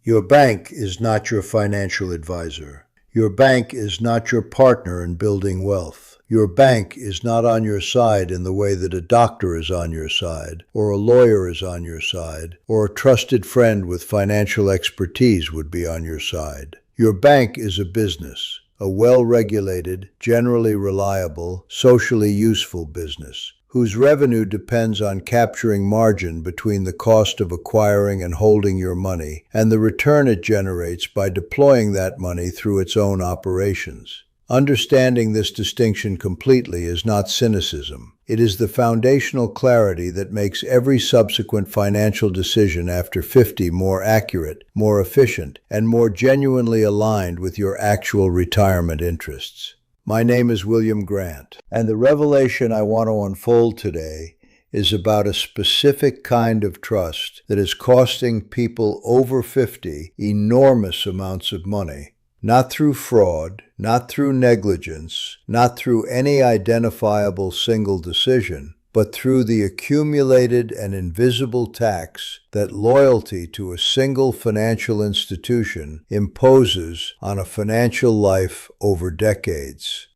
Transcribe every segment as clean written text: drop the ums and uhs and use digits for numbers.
Your bank is not your financial advisor. Your bank is not your partner in building wealth. Your bank is not on your side in the way that a doctor is on your side, or a lawyer is on your side, or a trusted friend with financial expertise would be on your side. Your bank is a business, a well-regulated, generally reliable, socially useful business, whose revenue depends on capturing margin between the cost of acquiring and holding your money and the return it generates by deploying that money through its own operations. Understanding this distinction completely is not cynicism. It is the foundational clarity that makes every subsequent financial decision after 50 more accurate, more efficient, and more genuinely aligned with your actual retirement interests. My name is William Grant, and the revelation I want to unfold today is about a specific kind of trust that is costing people over 50 enormous amounts of money. Not through fraud, not through negligence, not through any identifiable single decision, but through the accumulated and invisible tax that loyalty to a single financial institution imposes on a financial life over decades.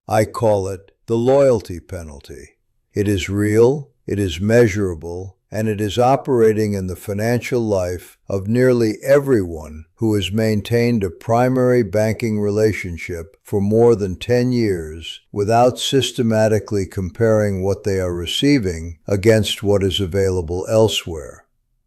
I call it the loyalty penalty. It is real, it is measurable, and it is operating in the financial life of nearly everyone who has maintained a primary banking relationship for more than 10 years without systematically comparing what they are receiving against what is available elsewhere.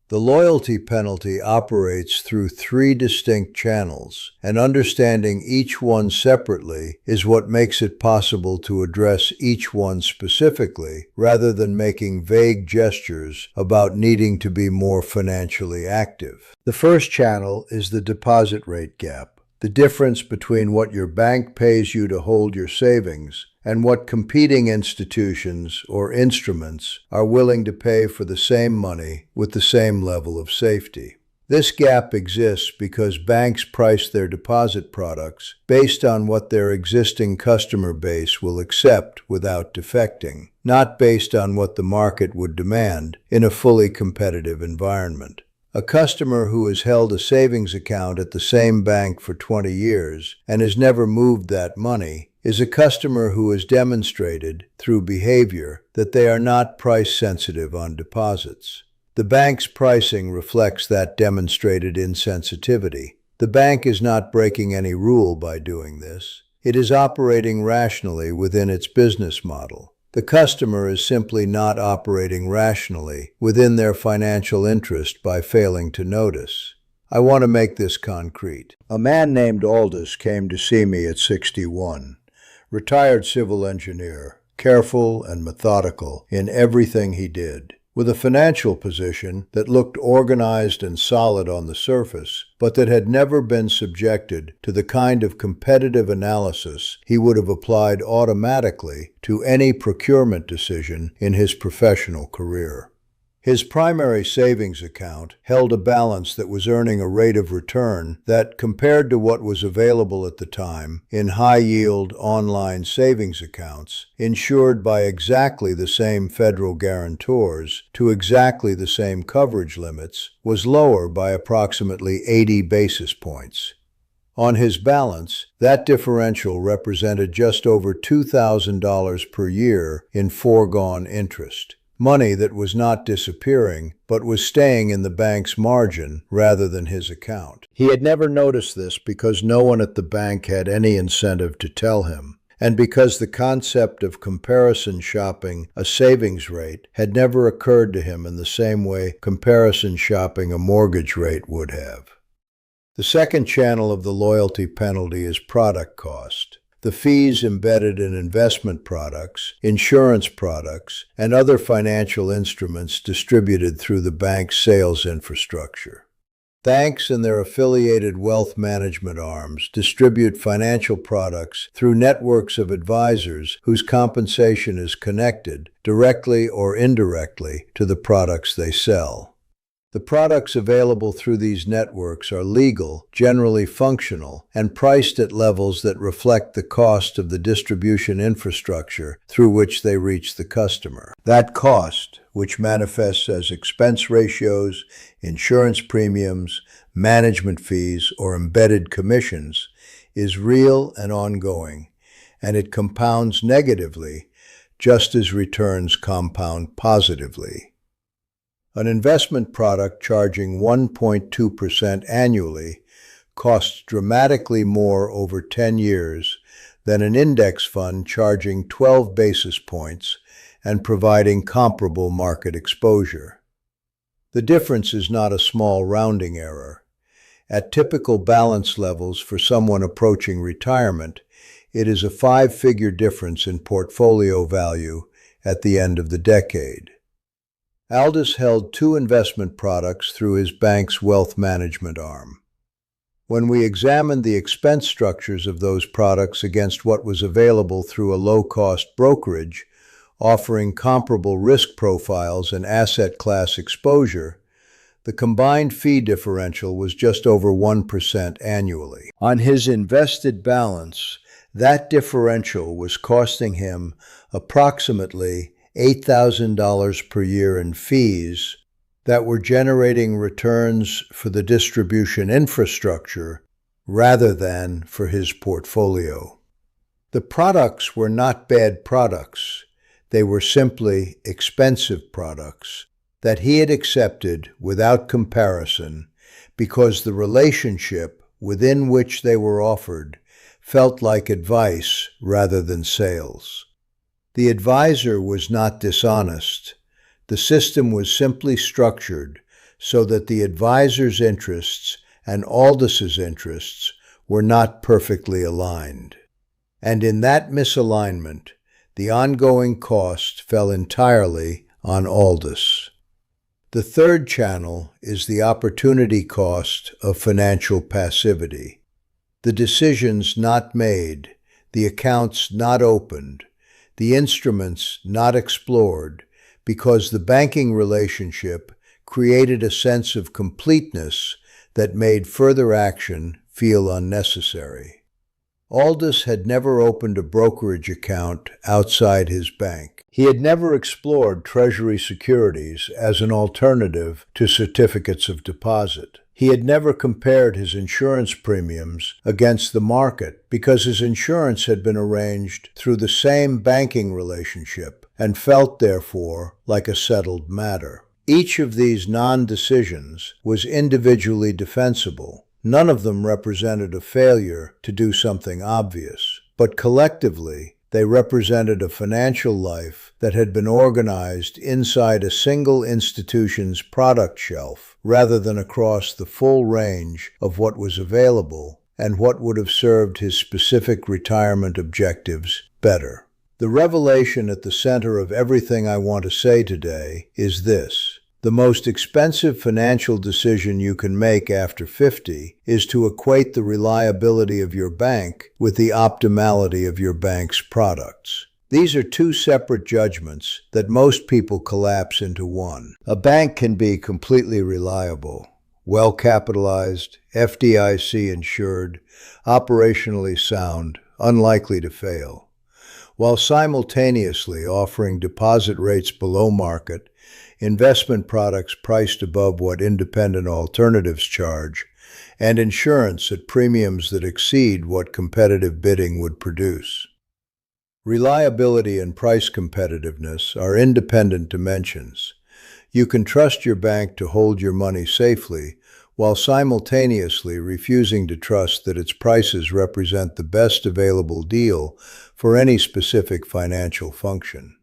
The loyalty penalty operates through 3 distinct channels, and understanding each one separately is what makes it possible to address each one specifically, rather than making vague gestures about needing to be more financially active. The first channel is the deposit rate gap, the difference between what your bank pays you to hold your savings and what competing institutions or instruments are willing to pay for the same money with the same level of safety. This gap exists because banks price their deposit products based on what their existing customer base will accept without defecting, not based on what the market would demand in a fully competitive environment. A customer who has held a savings account at the same bank for 20 years and has never moved that money is a customer who has demonstrated, through behavior, that they are not price-sensitive on deposits. The bank's pricing reflects that demonstrated insensitivity. The bank is not breaking any rule by doing this. It is operating rationally within its business model. The customer is simply not operating rationally within their financial interest by failing to notice. I want to make this concrete. A man named Aldous came to see me at 61. Retired civil engineer, careful and methodical in everything he did, with a financial position that looked organized and solid on the surface, but that had never been subjected to the kind of competitive analysis he would have applied automatically to any procurement decision in his professional career. His primary savings account held a balance that was earning a rate of return that, compared to what was available at the time in high-yield online savings accounts, insured by exactly the same federal guarantors to exactly the same coverage limits, was lower by approximately 80 basis points. On his balance, that differential represented just over $2,000 per year in foregone interest. Money that was not disappearing, but was staying in the bank's margin rather than his account. He had never noticed this because no one at the bank had any incentive to tell him, and because the concept of comparison shopping a savings rate had never occurred to him in the same way comparison shopping a mortgage rate would have. The second channel of the loyalty penalty is product cost. The fees embedded in investment products, insurance products, and other financial instruments distributed through the bank's sales infrastructure. Banks and their affiliated wealth management arms distribute financial products through networks of advisors whose compensation is connected, directly or indirectly, to the products they sell. The products available through these networks are legal, generally functional, and priced at levels that reflect the cost of the distribution infrastructure through which they reach the customer. That cost, which manifests as expense ratios, insurance premiums, management fees, or embedded commissions, is real and ongoing, and it compounds negatively just as returns compound positively. An investment product charging 1.2% annually costs dramatically more over 10 years than an index fund charging 12 basis points and providing comparable market exposure. The difference is not a small rounding error. At typical balance levels for someone approaching retirement, it is a five-figure difference in portfolio value at the end of the decade. Aldous held two investment products through his bank's wealth management arm. When we examined the expense structures of those products against what was available through a low-cost brokerage, offering comparable risk profiles and asset class exposure, the combined fee differential was just over 1% annually. On his invested balance, that differential was costing him approximately $8,000 per year in fees that were generating returns for the distribution infrastructure rather than for his portfolio. The products were not bad products. They were simply expensive products that he had accepted without comparison because the relationship within which they were offered felt like advice rather than sales. The advisor was not dishonest. The system was simply structured so that the advisor's interests and Aldous' interests were not perfectly aligned. And in that misalignment, the ongoing cost fell entirely on Aldous. The third channel is the opportunity cost of financial passivity. The decisions not made, the accounts not opened, the instruments not explored, because the banking relationship created a sense of completeness that made further action feel unnecessary. Aldous had never opened a brokerage account outside his bank. He had never explored Treasury securities as an alternative to certificates of deposit. He had never compared his insurance premiums against the market because his insurance had been arranged through the same banking relationship and felt, therefore, like a settled matter. Each of these non-decisions was individually defensible. None of them represented a failure to do something obvious, but collectively, they represented a financial life that had been organized inside a single institution's product shelf rather than across the full range of what was available and what would have served his specific retirement objectives better. The revelation at the center of everything I want to say today is this. The most expensive financial decision you can make after 50 is to equate the reliability of your bank with the optimality of your bank's products. These are two separate judgments that most people collapse into one. A bank can be completely reliable, well-capitalized, FDIC insured, operationally sound, unlikely to fail, while simultaneously offering deposit rates below market, investment products priced above what independent alternatives charge, and insurance at premiums that exceed what competitive bidding would produce. Reliability and price competitiveness are independent dimensions. You can trust your bank to hold your money safely while simultaneously refusing to trust that its prices represent the best available deal for any specific financial function.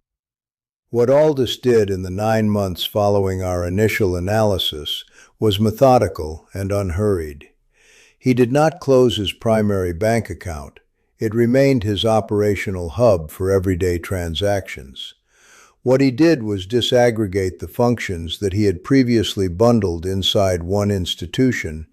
What Aldous did in the 9 months following our initial analysis was methodical and unhurried. He did not close his primary bank account. It remained his operational hub for everyday transactions. What he did was disaggregate the functions that he had previously bundled inside one institution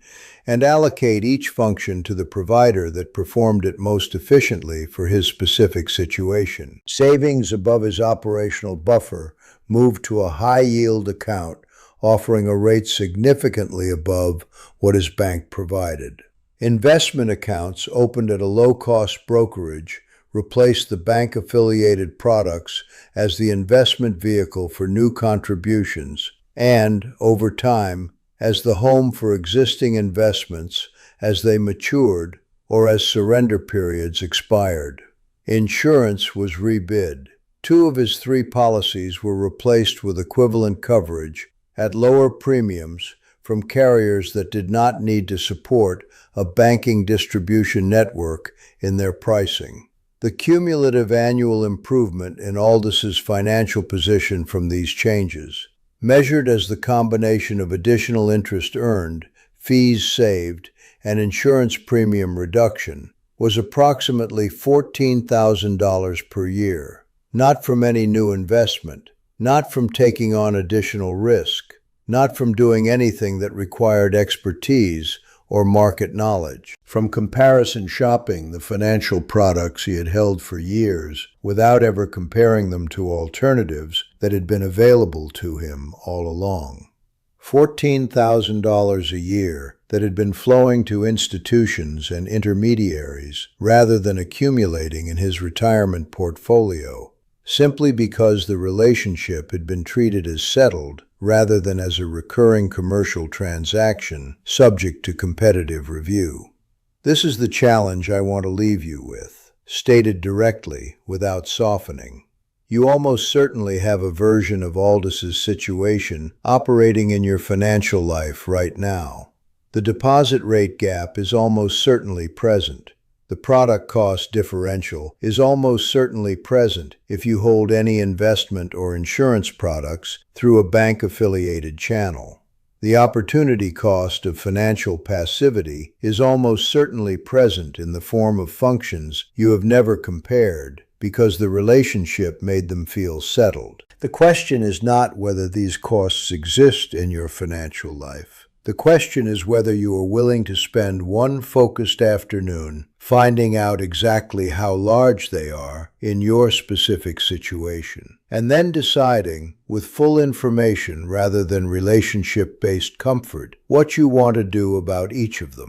and allocate each function to the provider that performed it most efficiently for his specific situation. Savings above his operational buffer moved to a high-yield account, offering a rate significantly above what his bank provided. Investment accounts opened at a low-cost brokerage replaced the bank-affiliated products as the investment vehicle for new contributions and, over time, as the home for existing investments as they matured or as surrender periods expired. Insurance was rebid. 2 of his 3 policies were replaced with equivalent coverage at lower premiums from carriers that did not need to support a banking distribution network in their pricing. The cumulative annual improvement in Aldis's financial position from these changes, measured as the combination of additional interest earned, fees saved, and insurance premium reduction, was approximately $14,000 per year. Not from any new investment, not from taking on additional risk, not from doing anything that required expertise or market knowledge. From comparison shopping the financial products he had held for years without ever comparing them to alternatives that had been available to him all along. $14,000 a year that had been flowing to institutions and intermediaries rather than accumulating in his retirement portfolio, simply because the relationship had been treated as settled rather than as a recurring commercial transaction subject to competitive review. This is the challenge I want to leave you with, stated directly without softening. You almost certainly have a version of Aldis's situation operating in your financial life right now. The deposit rate gap is almost certainly present. The product cost differential is almost certainly present if you hold any investment or insurance products through a bank-affiliated channel. The opportunity cost of financial passivity is almost certainly present in the form of functions you have never compared because the relationship made them feel settled. The question is not whether these costs exist in your financial life. The question is whether you are willing to spend one focused afternoon finding out exactly how large they are in your specific situation, and then deciding, with full information rather than relationship-based comfort, what you want to do about each of them.